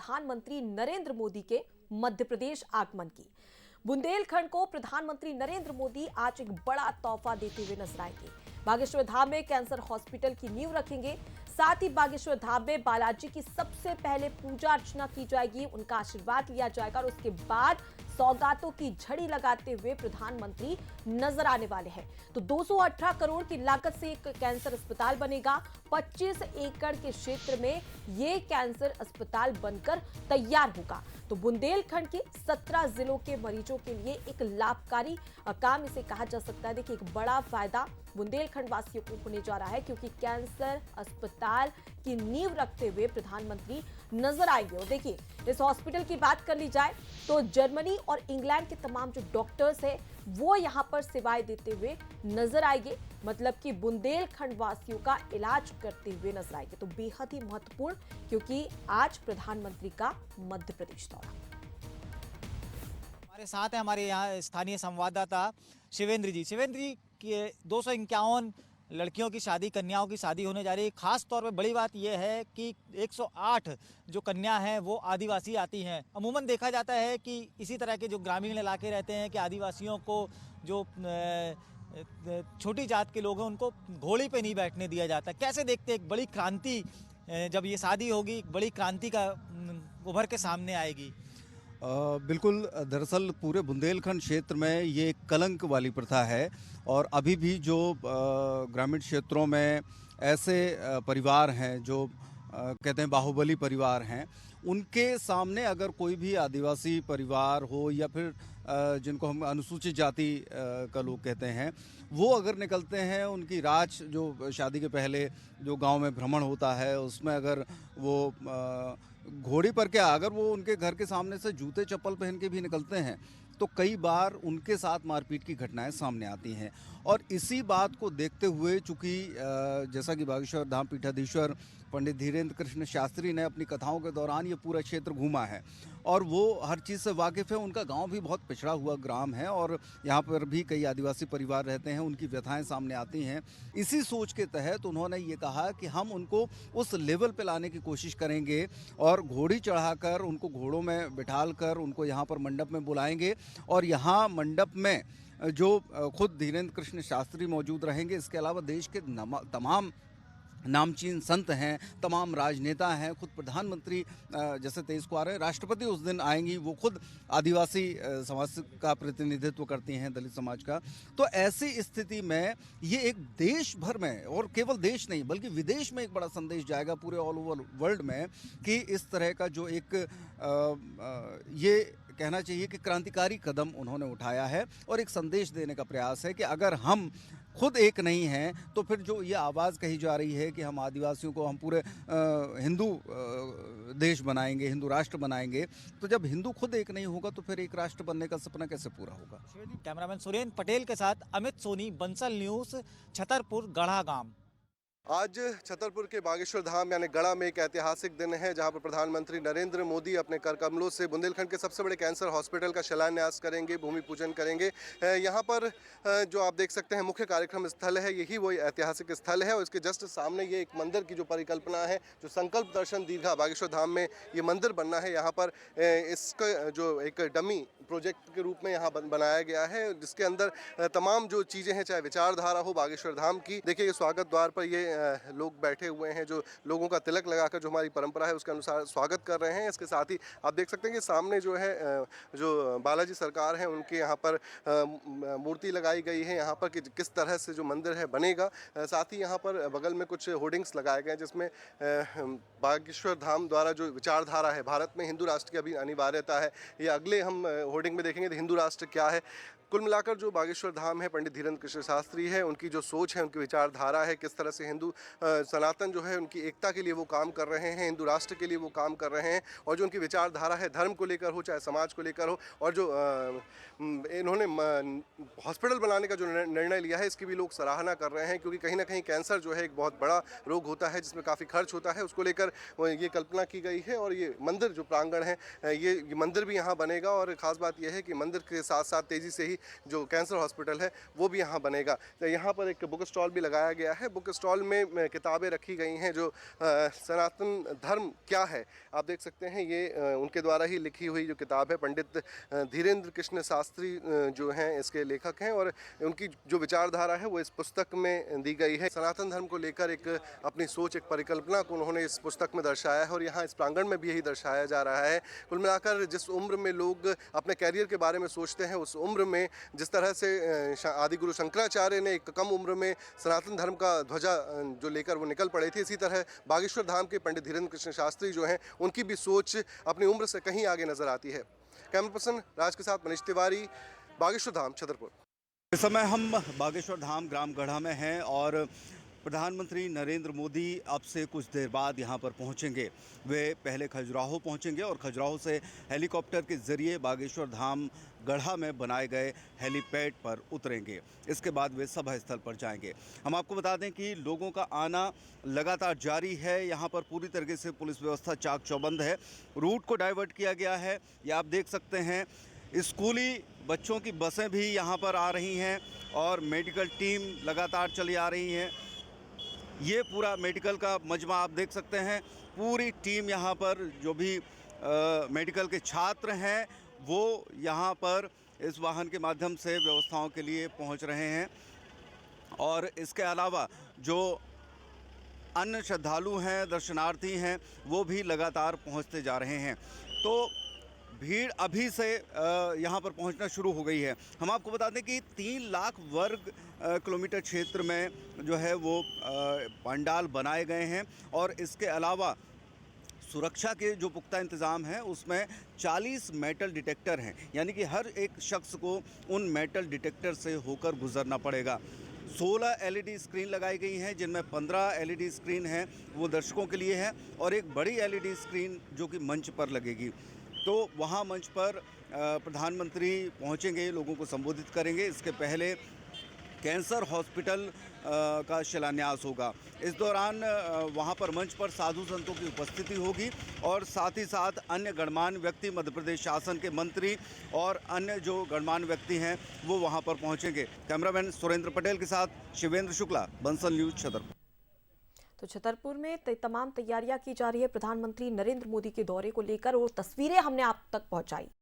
प्रधानमंत्री नरेंद्र मोदी के मध्य प्रदेश आगमन की। बुंदेलखंड को प्रधानमंत्री नरेंद्र मोदी आज एक बड़ा तोहफा देते हुए नजर आएंगे। बागेश्वर धाम में कैंसर हॉस्पिटल की नींव रखेंगे। साथ ही बागेश्वर धाम में बालाजी की सबसे पहले पूजा अर्चना की जाएगी, उनका आशीर्वाद लिया जाएगा और उसके बाद सौगातों की झड़ी लगाते हुए प्रधानमंत्री नजर आने वाले हैं। तो 218 करोड़ की लागत से एक कैंसर अस्पताल बनेगा। 25 एकड़ के क्षेत्र में यह कैंसर अस्पताल बनकर तैयार होगा। तो बुंदेलखंड के 17 जिलों के मरीजों के लिए एक लाभकारी काम इसे कहा जा सकता है। देखिए, एक बड़ा फायदा बुंदेलखंड वासियों को होने जा रहा है, क्योंकि कैंसर अस्पताल की नींव रखते हुए प्रधानमंत्री नजर आएंगे। और देखिए, इस हॉस्पिटल की बात कर ली जाए तो जर्मनी और इंग्लैंड के तमाम जो डॉक्टर्स हैं वो यहां पर सेवाएं देते हुए नजर आएंगे। मतलब कि बुंदेलखंड वासियों का इलाज करते हुए नजर आएंगे। तो बेहद ही महत्वपूर्ण, क्योंकि आज प्रधानमंत्री का मध्य प्रदेश दौरा। हमारे साथ है हमारे यहाँ स्थानीय संवाददाता शिवेंद्र जी। शिवेंद्र जी, 251 लड़कियों की शादी, कन्याओं की शादी होने जा रही है। खास तौर पे बड़ी बात यह है कि 108 जो कन्या हैं वो आदिवासी आती हैं। अमूमन देखा जाता है कि इसी तरह के जो ग्रामीण इलाके रहते हैं कि आदिवासियों को जो छोटी जात के लोग हैं उनको घोड़ी पे नहीं बैठने दिया जाता। कैसे देखते हैं एक बड़ी क्रांति, जब ये शादी होगी, बड़ी क्रांति का उभर के सामने आएगी? बिल्कुल, दरअसल पूरे बुंदेलखंड क्षेत्र में ये एक कलंक वाली प्रथा है और अभी भी जो ग्रामीण क्षेत्रों में ऐसे परिवार हैं जो कहते हैं बाहुबली परिवार हैं, उनके सामने अगर कोई भी आदिवासी परिवार हो या फिर जिनको हम अनुसूचित जाति का लोग कहते हैं, वो अगर निकलते हैं, उनकी राज जो शादी के पहले जो गांव में भ्रमण होता है उसमें अगर वो घोड़ी पर क्या, अगर वो उनके घर के सामने से जूते चप्पल पहन के भी निकलते हैं तो कई बार उनके साथ मारपीट की घटनाएं सामने आती हैं। और इसी बात को देखते हुए चूँकि जैसा कि बागेश्वर धाम पीठाधीश्वर पंडित धीरेन्द्र कृष्ण शास्त्री ने अपनी कथाओं के दौरान ये पूरा क्षेत्र घूमा है और वो हर चीज़ से वाकिफ़ है। उनका गांव भी बहुत पिछड़ा हुआ ग्राम है और यहाँ पर भी कई आदिवासी परिवार रहते हैं, उनकी व्यथाएं सामने आती हैं। इसी सोच के तहत उन्होंने ये कहा कि हम उनको उस लेवल पे लाने की कोशिश करेंगे और घोड़ी चढ़ाकर उनको घोड़ों में बिठाल कर उनको यहाँ पर मंडप में बुलाएंगे और यहाँ मंडप में जो खुद धीरेन्द्र कृष्ण शास्त्री मौजूद रहेंगे, इसके अलावा देश के तमाम नामचीन संत हैं, तमाम राजनेता हैं, खुद प्रधानमंत्री जैसे 23 को आ रहे हैं, राष्ट्रपति उस दिन आएंगी, वो खुद आदिवासी समाज का प्रतिनिधित्व करती हैं, दलित समाज का। तो ऐसी स्थिति में ये एक देश भर में, और केवल देश नहीं बल्कि विदेश में एक बड़ा संदेश जाएगा पूरे ऑल ओवर वर्ल्ड में कि इस तरह का जो एक ये कहना चाहिए कि क्रांतिकारी कदम उन्होंने उठाया है और एक संदेश देने का प्रयास है कि अगर हम खुद एक नहीं हैं तो फिर जो ये आवाज़ कही जा रही है कि हम आदिवासियों को हम पूरे हिंदू देश बनाएंगे, हिंदू राष्ट्र बनाएंगे, तो जब हिंदू खुद एक नहीं होगा तो फिर एक राष्ट्र बनने का सपना कैसे पूरा होगा? कैमरामैन सुरेंद्र पटेल के साथ अमित सोनी, बंसल न्यूज़, छतरपुर गढ़ा गांव। आज छतरपुर के बागेश्वर धाम यानी गढ़ा में एक ऐतिहासिक दिन है, जहां पर प्रधानमंत्री नरेंद्र मोदी अपने कर कमलों से बुंदेलखंड के सबसे बड़े कैंसर हॉस्पिटल का शिलान्यास करेंगे, भूमि पूजन करेंगे। यहां पर जो आप देख सकते हैं मुख्य कार्यक्रम स्थल है, यही वो ऐतिहासिक स्थल है और इसके जस्ट सामने ये एक मंदिर की जो परिकल्पना है, जो संकल्प दर्शन दीर्घा बागेश्वर धाम में ये मंदिर बनना है, यहाँ पर इसका जो एक डमी प्रोजेक्ट के रूप में यहाँ बनाया गया है, जिसके अंदर तमाम जो चीज़ें हैं, चाहे विचारधारा हो बागेश्वर धाम की। देखिए, ये स्वागत द्वार पर ये लोग बैठे हुए हैं जो लोगों का तिलक लगाकर जो हमारी परंपरा है उसके अनुसार स्वागत कर रहे हैं। इसके साथ ही आप देख सकते हैं कि सामने जो है जो बालाजी सरकार है उनके यहाँ पर मूर्ति लगाई गई है, यहाँ पर कि किस तरह से जो मंदिर है बनेगा। साथ ही यहाँ पर बगल में कुछ होर्डिंग्स लगाए गए हैं जिसमें बागेश्वर धाम द्वारा जो विचारधारा है, भारत में हिंदू राष्ट्र की अभी अनिवार्यता है, ये अगले हम होर्डिंग में देखेंगे तो हिंदू राष्ट्र क्या है। कुल मिलाकर जो बागेश्वर धाम है, पंडित धीरेन्द्र कृष्ण शास्त्री है, उनकी जो सोच है, उनकी विचारधारा है, किस तरह से हिंदू सनातन जो है उनकी एकता के लिए वो काम कर रहे हैं, हिंदू राष्ट्र के लिए वो काम कर रहे हैं और जो उनकी विचारधारा है धर्म को लेकर हो चाहे समाज को लेकर हो, और जो इन्होंने हॉस्पिटल बनाने का जो निर्णय लिया है इसकी भी लोग सराहना कर रहे हैं, क्योंकि कहीं ना कहीं कैंसर जो है एक बहुत बड़ा रोग होता है जिसमें काफ़ी खर्च होता है, उसको लेकर ये कल्पना की गई है। और ये मंदिर जो प्रांगण है, ये मंदिर भी यहाँ बनेगा और ख़ास बात यह है कि मंदिर के साथ साथ तेज़ी से ही जो कैंसर हॉस्पिटल है वो भी यहाँ बनेगा। तो यहाँ पर एक बुक स्टॉल भी लगाया गया है। बुक स्टॉल में किताबें रखी गई हैं जो सनातन धर्म क्या है। आप देख सकते हैं ये उनके द्वारा ही लिखी हुई जो किताब है। पंडित धीरेन्द्र कृष्ण शास्त्री जो हैं इसके लेखक हैं और उनकी जो विचारधारा है वो इस पुस्तक में दी गई है। सनातन धर्म को लेकर एक अपनी सोच, एक परिकल्पना को उन्होंने इस पुस्तक में दर्शाया है और यहाँ इस प्रांगण में भी यही दर्शाया जा रहा है। कुल मिलाकर जिस उम्र में लोग अपने कैरियर के बारे में सोचते हैं, उस उम्र में जिस तरह से आदि गुरु शंकराचार्य ने एक कम उम्र में सनातन धर्म का ध्वजा जो लेकर वो निकल पड़े थे, इसी तरह बागेश्वर धाम के पंडित धीरेन्द्र कृष्ण शास्त्री जो हैं उनकी भी सोच अपनी उम्र से कहीं आगे नजर आती है। कैमरा पर्सन राज के साथ मनीष तिवारी, बागेश्वर धाम, छतरपुर। इस समय हम बागेश्वर धाम ग्राम गढ़ा में हैं और प्रधानमंत्री नरेंद्र मोदी अब से कुछ देर बाद यहाँ पर पहुँचेंगे। वे पहले खजुराहो पहुँचेंगे और खजुराहो से हेलीकॉप्टर के ज़रिए बागेश्वर धाम गढ़ा में बनाए गए हेलीपैड पर उतरेंगे। इसके बाद वे सभा स्थल पर जाएंगे। हम आपको बता दें कि लोगों का आना लगातार जारी है। यहाँ पर पूरी तरीके से पुलिस व्यवस्था चाक चौबंद है। रूट को डाइवर्ट किया गया है। ये आप देख सकते हैं। स्कूली बच्चों की बसें भी यहाँ पर आ रही हैं और मेडिकल टीम लगातार चली आ रही हैं। ये पूरा मेडिकल का मजमा आप देख सकते हैं। पूरी टीम यहाँ पर जो भी मेडिकल के छात्र हैं वो यहाँ पर इस वाहन के माध्यम से व्यवस्थाओं के लिए पहुँच रहे हैं और इसके अलावा जो अन्य श्रद्धालु हैं, दर्शनार्थी हैं, वो भी लगातार पहुँचते जा रहे हैं। तो भीड़ अभी से यहाँ पर पहुँचना शुरू हो गई है। हम आपको बता दें कि 3 लाख वर्ग किलोमीटर क्षेत्र में जो है वो पंडाल बनाए गए हैं और इसके अलावा सुरक्षा के जो पुख्ता इंतज़ाम हैं उसमें 40 मेटल डिटेक्टर हैं, यानी कि हर एक शख्स को उन मेटल डिटेक्टर से होकर गुजरना पड़ेगा। 16 एलईडी स्क्रीन लगाई गई हैं, जिनमें 15 एलईडी स्क्रीन हैं वो दर्शकों के लिए है और एक बड़ी एलईडी स्क्रीन जो कि मंच पर लगेगी। तो वहाँ मंच पर प्रधानमंत्री पहुँचेंगे, लोगों को संबोधित करेंगे। इसके पहले कैंसर हॉस्पिटल का शिलान्यास होगा। इस दौरान वहाँ पर मंच पर साधु संतों की उपस्थिति होगी और साथ ही साथ अन्य गणमान्य व्यक्ति, मध्य प्रदेश शासन के मंत्री और अन्य जो गणमान्य व्यक्ति हैं वो वहाँ पर पहुँचेंगे। कैमरामैन सुरेंद्र पटेल के साथ शिवेंद्र शुक्ला, बंसल न्यूज़, छतरपुर। तो छतरपुर में तमाम तैयारियां की जा रही है प्रधानमंत्री नरेंद्र मोदी के दौरे को लेकर और तस्वीरें हमने आप तक पहुंचाई।